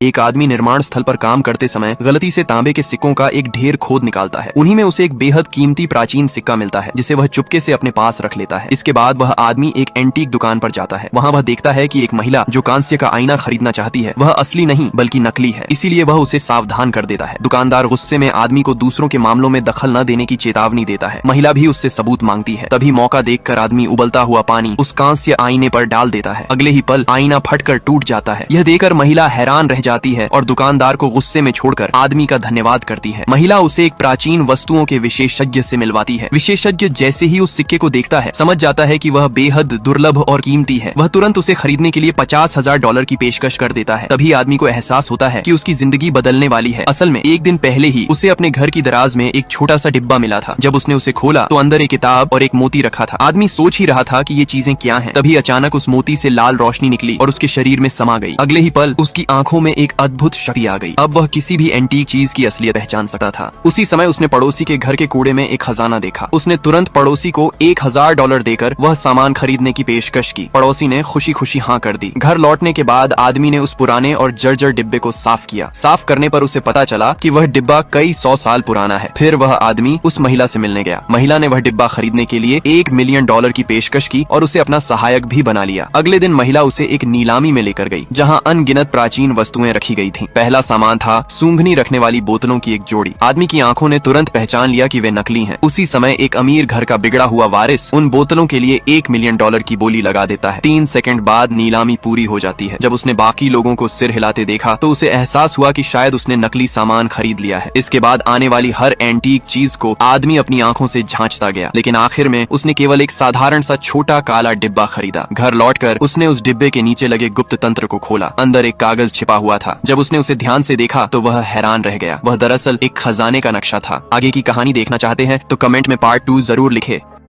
एक आदमी निर्माण स्थल पर काम करते समय गलती से तांबे के सिक्कों का एक ढेर खोद निकालता है। उन्हीं में उसे एक बेहद कीमती प्राचीन सिक्का मिलता है, जिसे वह चुपके से अपने पास रख लेता है। इसके बाद वह आदमी एक एंटीक दुकान पर जाता है। वहाँ वह देखता है कि एक महिला जो कांस्य का आईना खरीदना चाहती है, वह असली नहीं बल्कि नकली है। इसीलिए वह उसे सावधान कर देता है। दुकानदार गुस्से में आदमी को दूसरों के मामलों में दखल न देने की चेतावनी देता है। महिला भी उससे सबूत मांगती है। तभी मौका देखकर आदमी उबलता हुआ पानी उस कांस्य आईने पर डाल देता है। अगले ही पल आईना फटकर टूट जाता है। यह देखकर महिला हैरान रह जाती है और दुकानदार को गुस्से में छोड़कर आदमी का धन्यवाद करती है। महिला उसे एक प्राचीन वस्तुओं के विशेषज्ञ से मिलवाती है। विशेषज्ञ जैसे ही उस सिक्के को देखता है, समझ जाता है कि वह बेहद दुर्लभ और कीमती है। वह तुरंत उसे खरीदने के लिए $50,000 की पेशकश कर देता है। तभी आदमी को एहसास होता है कि उसकी जिंदगी बदलने वाली है। असल में एक दिन पहले ही उसे अपने घर की दराज में एक छोटा सा डिब्बा मिला था। जब उसने उसे खोला तो अंदर एक किताब और एक मोती रखा था। आदमी सोच ही रहा था कि ये चीजें क्या हैं। तभी अचानक उस मोती से लाल रोशनी निकली और उसके शरीर में समा गई। अगले ही पल उसकी आंखों में एक अद्भुत शक्ति आ गई। अब वह किसी भी एंटीक चीज की असलियत पहचान सकता था। उसी समय उसने पड़ोसी के घर के कूड़े में एक खजाना देखा। उसने तुरंत पड़ोसी को $1,000 देकर वह सामान खरीदने की पेशकश की। पड़ोसी ने खुशी खुशी हाँ कर दी। घर लौटने के बाद आदमी ने उस पुराने और जर्जर डिब्बे को साफ किया। साफ करने पर उसे पता चला कि वह डिब्बा कई 100 साल पुराना है। फिर वह आदमी उस महिला से मिलने गया। महिला ने वह डिब्बा खरीदने के लिए $1 मिलियन की पेशकश की और उसे अपना सहायक भी बना लिया। अगले दिन महिला उसे एक नीलामी में लेकर गई, जहां अनगिनत प्राचीन वस्तुएं रखी गई थीं। पहला सामान था सूंघनी रखने वाली बोतलों की एक जोड़ी। आदमी की आंखों ने तुरंत पहचान लिया कि वे नकली हैं। उसी समय एक अमीर घर का बिगड़ा हुआ वारिस उन बोतलों के लिए $1 मिलियन की बोली लगा देता है। 3 सेकंड बाद नीलामी पूरी हो जाती है। जब उसने बाकी लोगों को सिर हिलाते देखा तो उसे एहसास हुआ कि शायद उसने नकली सामान खरीद लिया है। इसके बाद आने वाली हर एंटीक चीज को आदमी अपनी आंखों से झांचता गया, लेकिन आखिर में उसने केवल एक साधारण सा छोटा काला डिब्बा खरीदा। घर लौटकर उसने उस डिब्बे के नीचे लगे गुप्त तंत्र को खोला। अंदर एक कागज छिपा हुआ था। जब उसने उसे ध्यान से देखा तो वह हैरान रह गया। वह दरअसल एक खजाने का नक्शा था। आगे की कहानी देखना चाहते हैं तो कमेंट में पार्ट 2 जरूर लिखे।